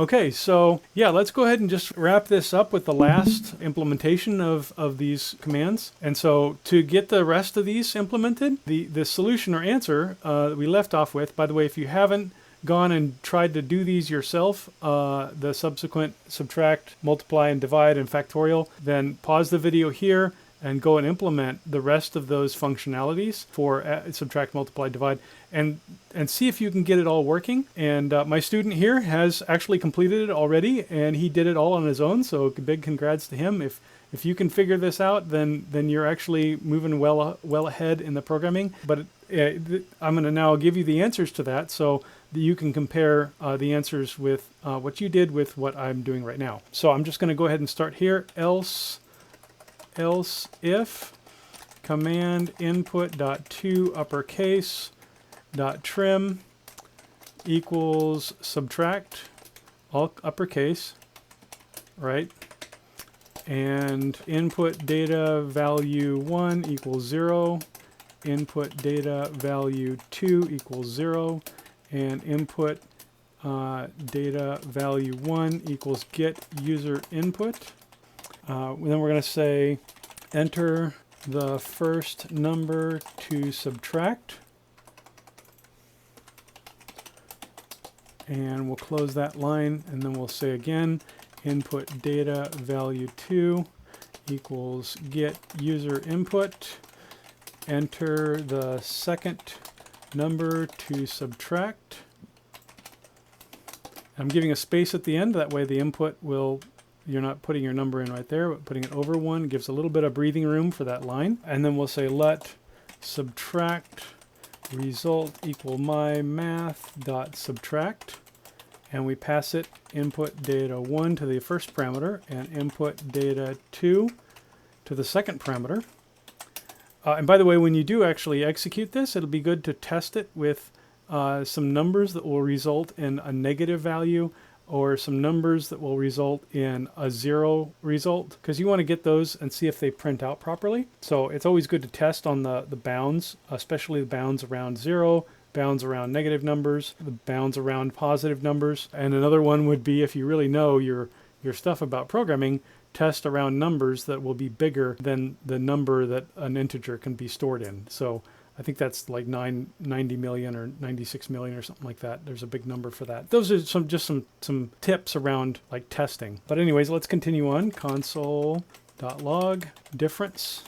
Okay, so yeah, let's go ahead and just wrap this up with the last implementation of these commands. And so to get the rest of these implemented, the solution or answer that we left off with, by the way, if you haven't gone and tried to do these yourself, the subsequent subtract, multiply, and divide and factorial, then pause the video here and go and implement the rest of those functionalities for subtract, multiply, divide, and see if you can get it all working. And my student here has actually completed it already, and he did it all on his own, so big congrats to him. If you can figure this out, then you're actually moving well ahead in the programming. But I'm going to now give you the answers to that, so that you can compare the answers with what you did with what I'm doing right now. So I'm just going to go ahead and start here. Else if command input dot to uppercase dot trim equals subtract, all uppercase, right? And input data value 1 equals 0, input data value 2 equals 0, and input data value 1 equals get user input. Then we're going to say enter the first number to subtract. And we'll close that line, and then we'll say again, input data value 2 equals get user input. Enter the second number to subtract. I'm giving a space at the end, that way the input will, you're not putting your number in right there, but putting it over 1 gives a little bit of breathing room for that line. And then we'll say let subtract result equal my math dot subtract, and we pass it input data 1 to the first parameter and input data 2 to the second parameter. And by the way, when you do actually execute this, it'll be good to test it with some numbers that will result in a negative value, or some numbers that will result in a 0 result, because you want to get those and see if they print out properly. So it's always good to test on the bounds, especially the bounds around 0, bounds around negative numbers, the bounds around positive numbers. And another one would be, if you really know your stuff about programming, test around numbers that will be bigger than the number that an integer can be stored in. So I think that's like 90 million or 96 million or something like that. There's a big number for that. Those are some tips around like testing. But anyways, let's continue on. Console.log difference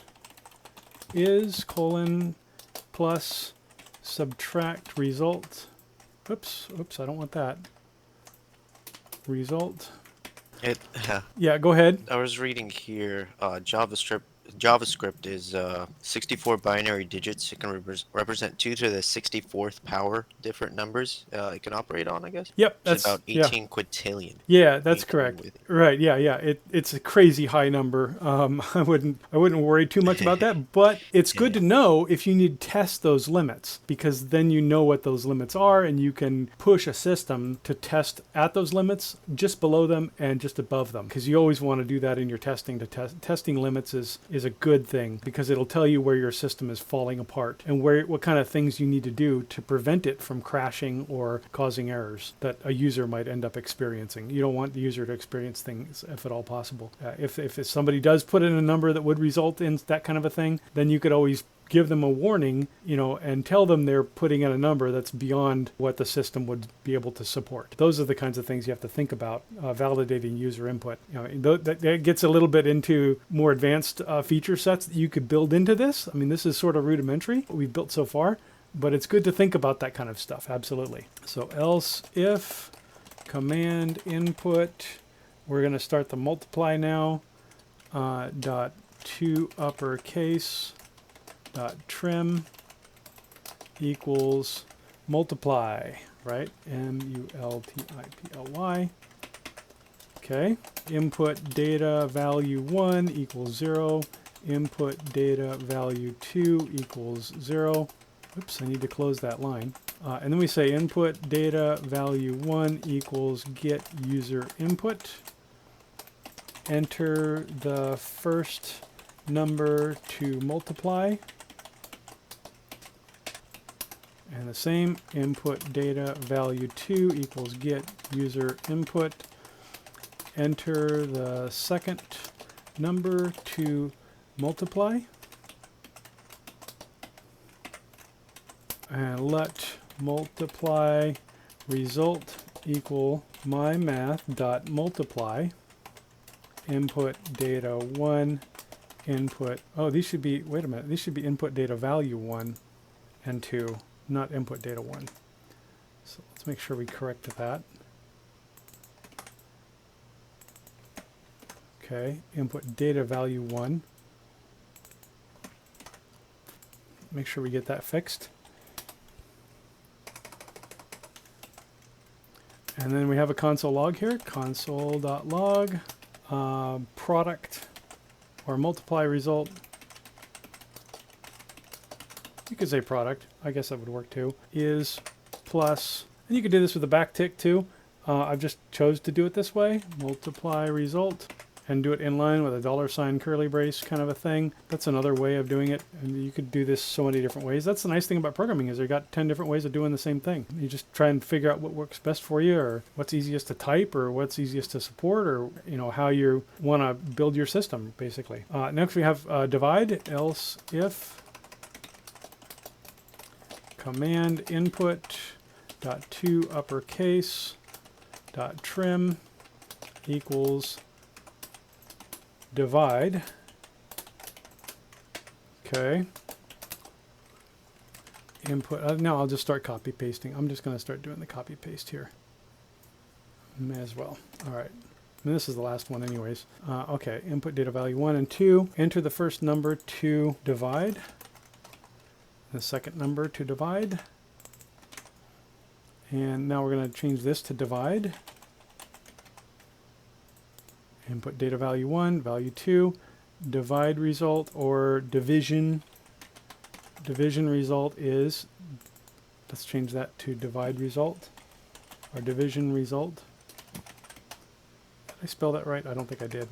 is colon plus subtract result. Oops, I don't want that. Result. Yeah, go ahead. I was reading here, JavaScript is 64 binary digits. It can represent 2 to the 64th power different numbers it can operate on, I guess. Yep, that's about 18 quintillion. Yeah, that's correct. Right, yeah. It's a crazy high number. I wouldn't worry too much about that, but it's good to know if you need to test those limits, because then you know what those limits are, and you can push a system to test at those limits, just below them and just above them, because you always want to do that in your testing. Testing limits is a good thing, because it'll tell you where your system is falling apart and what kind of things you need to do to prevent it from crashing or causing errors that a user might end up experiencing. You don't want the user to experience things if at all possible. If somebody does put in a number that would result in that kind of a thing, then you could always give them a warning, and tell them they're putting in a number that's beyond what the system would be able to support. Those are the kinds of things you have to think about validating user input. That gets a little bit into more advanced feature sets that you could build into this. I mean, this is sort of rudimentary, what we've built so far, but it's good to think about that kind of stuff, absolutely. So else if command input, we're going to start the multiply now, dot to uppercase dot trim equals multiply, right? multiply. Okay. Input data value 1 equals 0. Input data value 2 equals 0. Oops, I need to close that line. And then we say input data value 1 equals get user input. Enter the first number to multiply. And And the same, input data value 2 equals get user input. Enter the second number to multiply. And let multiply result equal my math dot multiply. Input data 1, input, oh, these should be, wait a minute, these should be input data value 1 and 2, not input data 1. So let's make sure we correct that. Okay, input data value 1. Make sure we get that fixed. And then we have a console log here, console.log, product or multiply result. You could say product, I guess that would work too, is plus, and you could do this with a backtick too. I've just chose to do it this way, multiply result, and do it inline with a $sign curly brace kind of a thing. That's another way of doing it, and you could do this so many different ways. That's the nice thing about programming, is you've got 10 different ways of doing the same thing. You just try and figure out what works best for you, or what's easiest to type, or what's easiest to support, or how you want to build your system, basically. Next we have divide, else if command input dot to uppercase dot trim equals divide. Okay. Input. Now I'll just start copy pasting. I'm just going to start doing the copy paste here. May as well. All right. And this is the last one anyways. Okay. Input data value 1 and 2. Enter the first number to divide. The second number to divide. And now we're going to change this to divide. Input data value 1, value 2, divide result or division. Division result is, let's change that to divide result or division result. Did I spell that right? I don't think I did.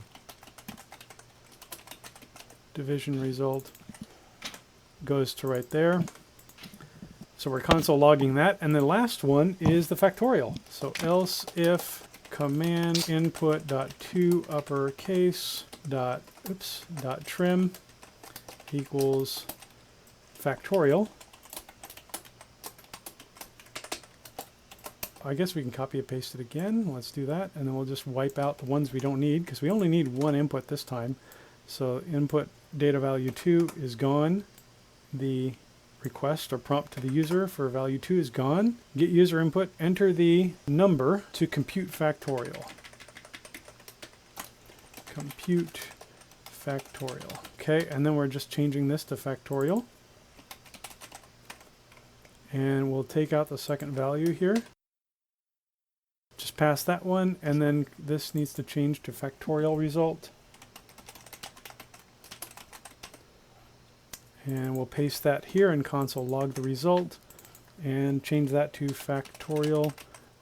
Division result goes to right there. So we're console logging that. And the last one is the factorial. So else if command input dot to uppercase dot trim equals factorial. I guess we can copy and paste it again. Let's do that, and then we'll just wipe out the ones we don't need, because we only need one input this time. So input data value 2 is gone. The request or prompt to the user for value 2 is gone. Get user input, enter the number to compute factorial. Compute factorial. Okay, and then we're just changing this to factorial. And we'll take out the second value here. Just pass that one, and then this needs to change to factorial result. And we'll paste that here in console log the result and change that to factorial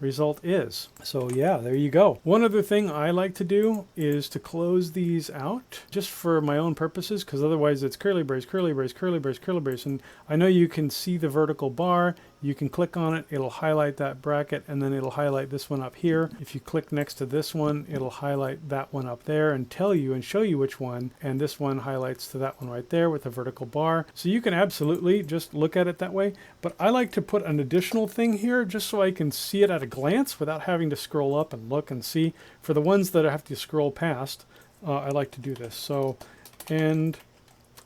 result is. So yeah, there you go. One other thing I like to do is to close these out just for my own purposes, because otherwise it's curly brace, curly brace, curly brace, curly brace. And I know you can see the vertical bar. You can click on it, it'll highlight that bracket, and then it'll highlight this one up here. If you click next to this one, it'll highlight that one up there and tell you and show you which one. And this one highlights to that one right there with the vertical bar. So you can absolutely just look at it that way. But I like to put an additional thing here just so I can see it at a glance without having to scroll up and look and see. For the ones that I have to scroll past, I like to do this. So end,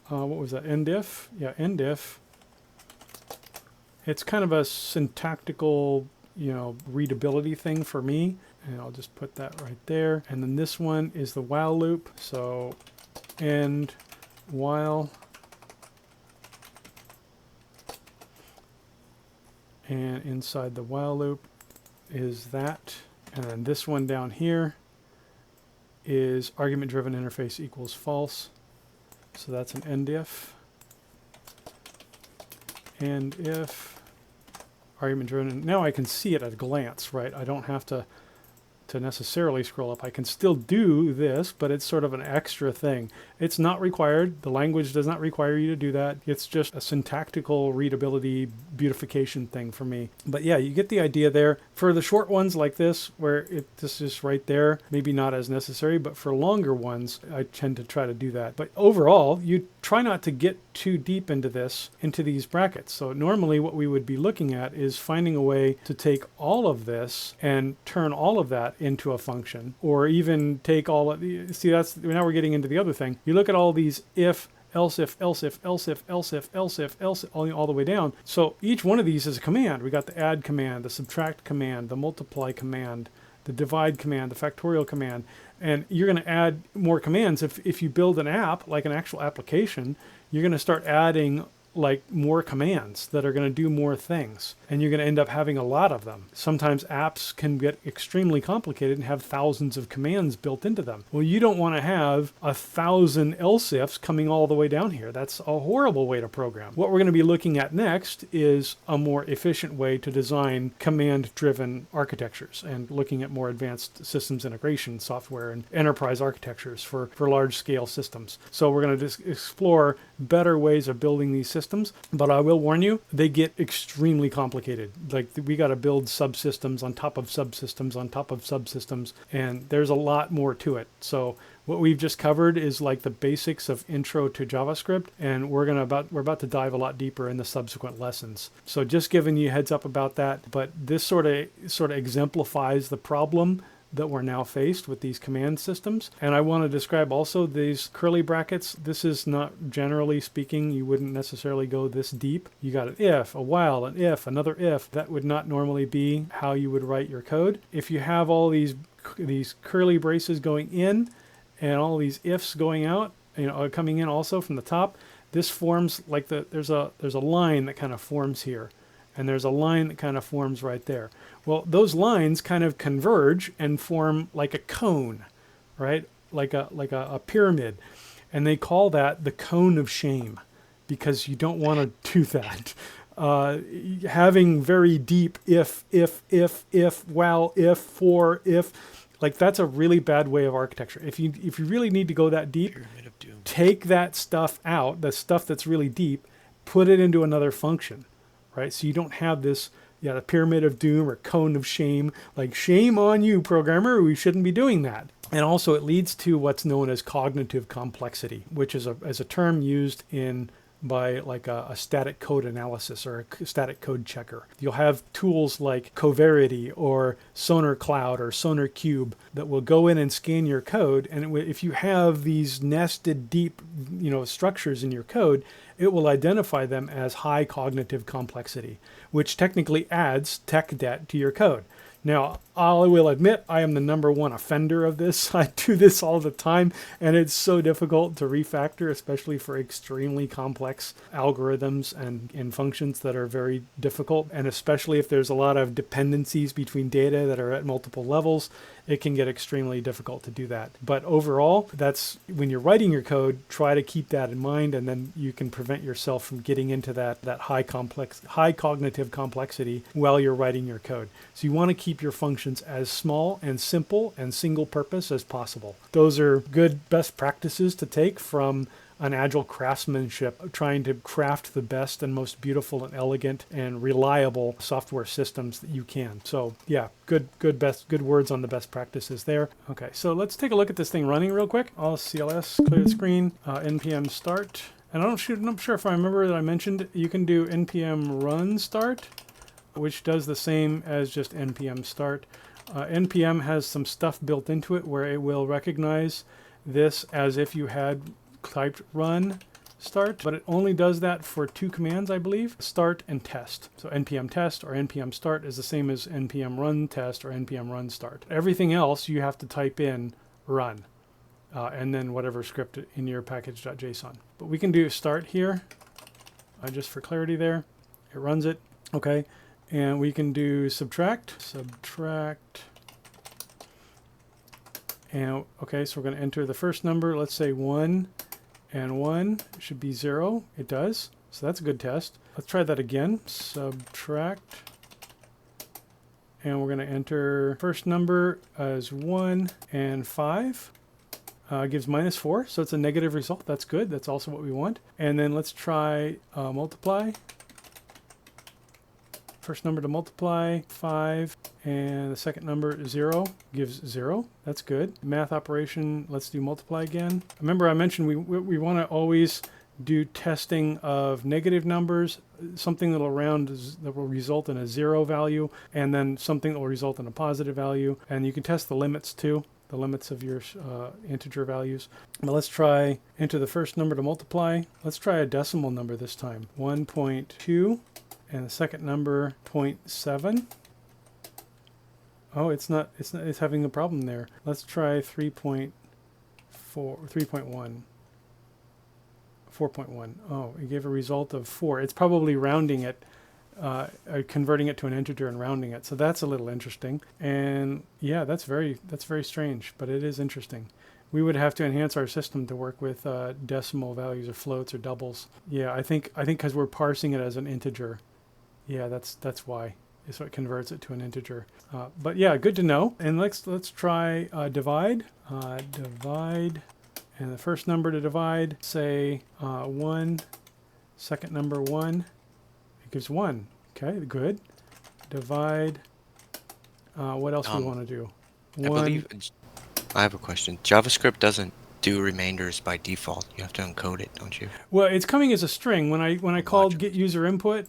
what was that? End if? Yeah, end if. It's kind of a syntactical, readability thing for me. And I'll just put that right there. And then this one is the while loop. So end while. And inside the while loop is that. And then this one down here is argument driven interface equals false. So that's an end if. And if argument driven, now I can see it at a glance, right? I don't have to to necessarily scroll up. I can still do this, but it's sort of an extra thing. It's not required. The language does not require you to do that. It's just a syntactical readability beautification thing for me. But yeah, you get the idea there. For the short ones like this, where this is right there, maybe not as necessary, but for longer ones, I tend to try to do that. But overall, you try not to get too deep into these brackets. So normally what we would be looking at is finding a way to take all of this and turn all of that into a function, or even take all of the, see, that's, now we're getting into the other thing. You look at all these if, else if, else if, else if, else if, else if, else if, all the way down. So each one of these is a command. We got the add command, the subtract command, the multiply command, the divide command, the factorial command, and you're going to add more commands. If you build an app, like an actual application, you're going to start adding like more commands that are going to do more things, and you're going to end up having a lot of them. Sometimes apps can get extremely complicated and have thousands of commands built into them. Well, you don't want to have 1,000 else ifs coming all the way down here. That's a horrible way to program. What we're going to be looking at next is a more efficient way to design command-driven architectures, and looking at more advanced systems integration software and enterprise architectures for large-scale systems. So we're going to explore better ways of building these systems, but I will warn you, they get extremely complicated. Like, we got to build subsystems on top of subsystems on top of subsystems, and there's a lot more to it. So what we've just covered is like the basics of intro to JavaScript, and we're about to dive a lot deeper in the subsequent lessons. So just giving you a heads up about that, but this sort of exemplifies the problem that we're now faced with these command systems. And I want to describe also these curly brackets. This is not, generally speaking, you wouldn't necessarily go this deep. You got an if, a while, an if, another if. That would not normally be how you would write your code. If you have all these curly braces going in and all these ifs going out, coming in also from the top, this forms like there's a line that kind of forms here, and there's a line that kind of forms right there. Well, those lines kind of converge and form like a cone, right? Like a pyramid. And they call that the cone of shame, because you don't want to do that. Having very deep if, while, if, for, if, like, that's a really bad way of architecture. If you really need to go that deep, take that stuff out, the stuff that's really deep, put it into another function, right? So you don't have this, the pyramid of doom or cone of shame. Like, shame on you, programmer, we shouldn't be doing that. And also it leads to what's known as cognitive complexity, which is a term used by like a static code analysis or a static code checker. You'll have tools like Coverity or Sonar Cloud or Sonar Cube that will go in and scan your code. And if you have these nested deep, structures in your code, it will identify them as high cognitive complexity, which technically adds tech debt to your code. Now, I will admit I am the #1 offender of this. I do this all the time, and it's so difficult to refactor, especially for extremely complex algorithms and functions that are very difficult. And especially if there's a lot of dependencies between data that are at multiple levels, it can get extremely difficult to do that. But overall, that's when you're writing your code, try to keep that in mind, and then you can prevent yourself from getting into that high cognitive complexity while you're writing your code. So you want to keep your functions as small and simple and single purpose as possible. Those are good best practices to take from an agile craftsmanship, trying to craft the best and most beautiful and elegant and reliable software systems that you can. So yeah, good words on the best practices there. Okay, so let's take a look at this thing running real quick. All CLS, clear the screen, npm start. And I'm not sure if I remember that I mentioned you can do npm run start, which does the same as just npm start. npm has some stuff built into it where it will recognize this as if you had typed run start, but it only does that for 2 commands, I believe, start and test. So npm test or npm start is the same as npm run test or npm run start. Everything else you have to type in run, and then whatever script in your package.json. But we can do start here, just for clarity there. It runs it, okay. And we can do subtract, and okay, so we're going to enter the first number. Let's say 1 and 1 should be 0. It does, so that's a good test. Let's try that again. Subtract and we're going to enter first number as 1 and 5. Gives -4, so it's a negative result. That's good. That's also what we want. And then let's try multiply. First number to multiply, 5, and the second number, 0, gives 0. That's good. Math operation, let's do multiply again. Remember I mentioned we want to always do testing of negative numbers, something that will result in a 0 value, and then something that will result in a positive value. And you can test the limits too, the limits of your integer values. But let's try, enter the first number to multiply. Let's try a decimal number this time, 1.2. And the second number, 0.7. Oh, it's having a problem there. Let's try 3.4, 3.1, 4.1. Oh, it gave a result of 4. It's probably rounding it, converting it to an integer and rounding it. So that's a little interesting. And yeah, that's very strange, but it is interesting. We would have to enhance our system to work with decimal values or floats or doubles. Yeah, I think because we're parsing it as an integer. Yeah, that's why. So it converts it to an integer. But yeah, good to know. And let's try divide. Divide, and the first number to divide, say 1. Second number 1. It gives 1. Okay, good. Divide. What else do we want to do? I have a question. JavaScript doesn't do remainders by default. You have to encode it, don't you? Well, it's coming as a string. When I called get user input,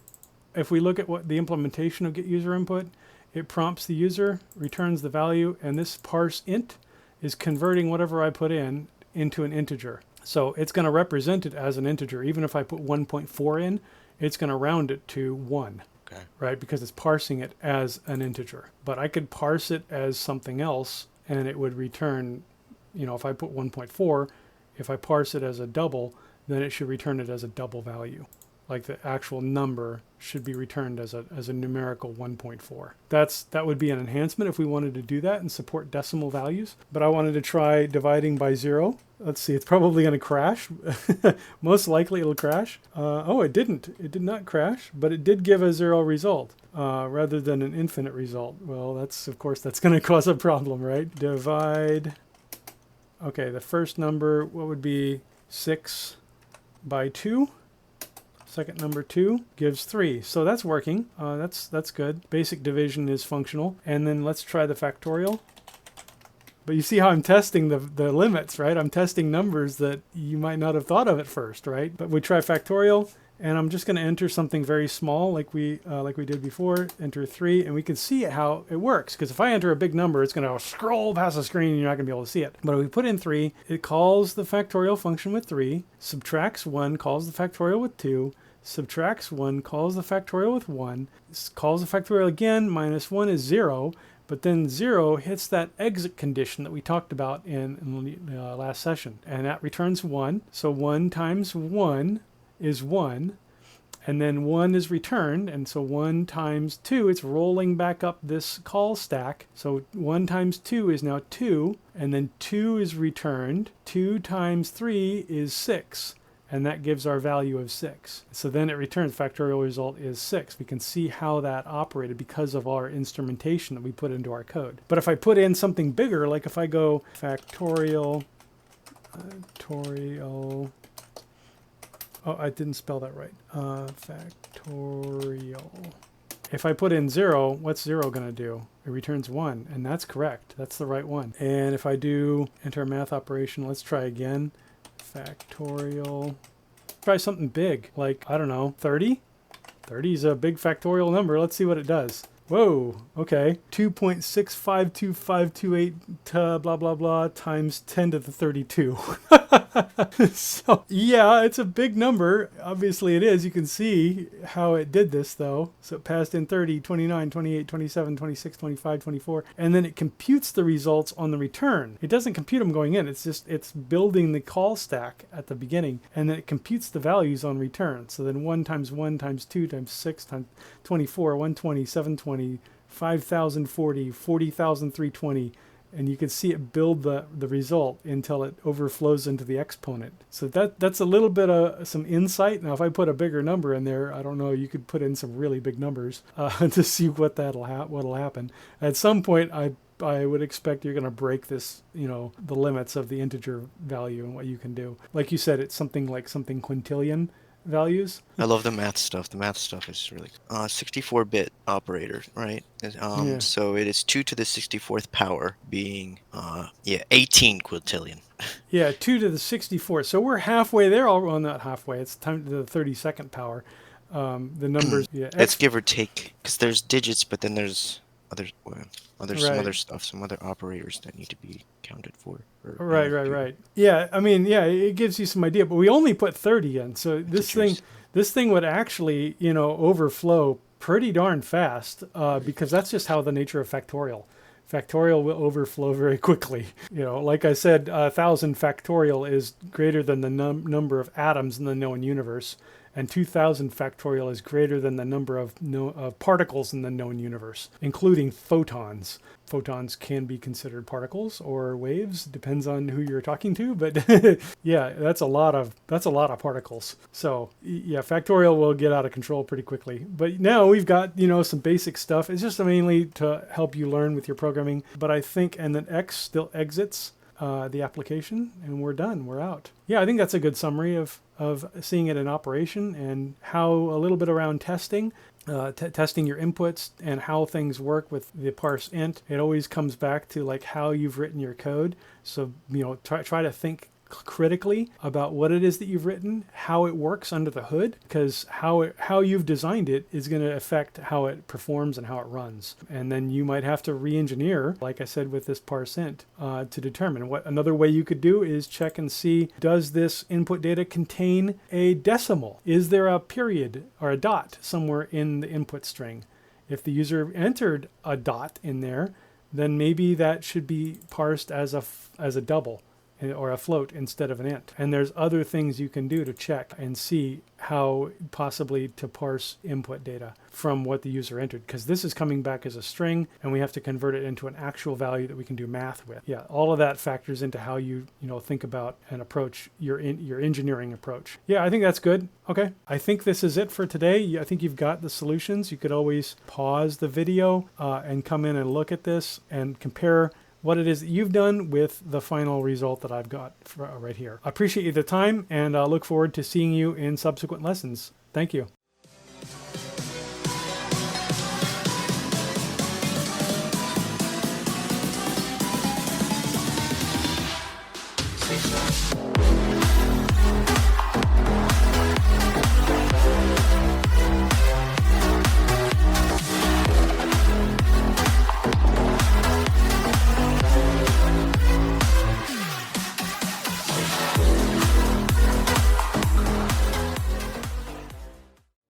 if we look at what the implementation of get user input, it prompts the user, returns the value, and this parse int is converting whatever I put in into an integer. So it's going to represent it as an integer. Even if I put 1.4 in, it's going to round it to 1, okay, right? Because it's parsing it as an integer. But I could parse it as something else, and it would return, if I put 1.4, if I parse it as a double, then it should return it as a double value. Like the actual number should be returned as a numerical 1.4. That would be an enhancement if we wanted to do that and support decimal values. But I wanted to try dividing by 0. Let's see, it's probably going to crash. Most likely it'll crash. Oh, it didn't. It did not crash, but it did give a 0 result rather than an infinite result. Well, of course that's going to cause a problem, right? Divide. Okay, the first number, what would be 6 by 2? Second number 2 gives 3. So that's working. That's good. Basic division is functional. And then let's try the factorial. But you see how I'm testing the limits, right? I'm testing numbers that you might not have thought of at first, right? But we try factorial, and I'm just going to enter something very small like we did before. Enter 3, and we can see how it works. Because if I enter a big number, it's going to scroll past the screen and you're not going to be able to see it. But if we put in 3, it calls the factorial function with 3, subtracts 1, calls the factorial with 2, subtracts 1, calls the factorial with 1, calls the factorial again, -1 is 0, but then 0 hits that exit condition that we talked about in the last session, and that returns 1. So 1 times 1 is 1, and then 1 is returned, and so 1 times 2, it's rolling back up this call stack. So 1 times 2 is now 2, and then 2 is returned. 2 times 3 is 6. And that gives our value of 6. So then it returns, factorial result is 6. We can see how that operated because of our instrumentation that we put into our code. But if I put in something bigger, like if I go factorial, oh, I didn't spell that right. Factorial. If I put in 0, what's 0 going to do? It returns 1, and that's correct. That's the right one. And if I do enter a math operation, let's try again. Factorial. Try something big, like, I don't know, 30? 30 is a big factorial number. Let's see what it does. Whoa, okay. 2.652528 blah, blah, blah times 10 to the 32. So, yeah, it's a big number. Obviously it is. You can see how it did this, though. So it passed in 30, 29, 28, 27, 26, 25, 24. And then it computes the results on the return. It doesn't compute them going in. It's building the call stack at the beginning. And then it computes the values on return. So then 1 times 1 times 2 times 6 times 24, 120, 720, 5,040, 40,320, and you can see it build the result until it overflows into the exponent. So that's a little bit of some insight. Now, if I put a bigger number in there, I don't know, you could put in some really big numbers to see what'll happen. At some point, I would expect you're going to break this, the limits of the integer value and what you can do. Like you said, it's something quintillion values. I love the math stuff. The math stuff is really 64-bit operator, right? Yeah. So it is 2 to the 64th power, being 18 quintillion. Yeah, 2 to the 64. So we're halfway there. Well, not halfway. It's time to the 32nd power. The numbers. Yeah. Let's give or take, because there's digits, but then there's some other stuff, some other operators that need to be accounted for. Right. Yeah, I mean, yeah, it gives you some idea, but we only put 30 in, so this thing would actually, overflow pretty darn fast, because that's just how the nature of factorial. Factorial will overflow very quickly. Like I said, 1,000 factorial is greater than the number of atoms in the known universe. And 2,000 factorial is greater than the number of particles in the known universe, including photons. Photons can be considered particles or waves, depends on who you're talking to. But yeah, that's a lot of particles. So yeah, factorial will get out of control pretty quickly. But now we've got some basic stuff. It's just mainly to help you learn with your programming. But I think, and then X still exits the application, and we're done. We're out. Yeah, I think that's a good summary of seeing it in operation, and how a little bit around testing, testing your inputs and how things work with the parse int. It always comes back to like how you've written your code. So try to think critically about what it is that you've written, how it works under the hood, because how you've designed it is going to affect how it performs and how it runs. And then you might have to re-engineer, like I said with this parse int, to determine what. Another way you could do is check and see, does this input data contain a decimal? Is there a period or a dot somewhere in the input string? If the user entered a dot in there, then maybe that should be parsed as a double or a float instead of an int. And there's other things you can do to check and see how possibly to parse input data from what the user entered, because this is coming back as a string and we have to convert it into an actual value that we can do math with. Yeah, all of that factors into how you think about and approach your engineering approach. Yeah, I think that's good. Okay, I think this is it for today. I think you've got the solutions. You could always pause the video and come in and look at this and compare what it is that you've done with the final result that I've got right here. I appreciate the time, and I look forward to seeing you in subsequent lessons. Thank you. See you.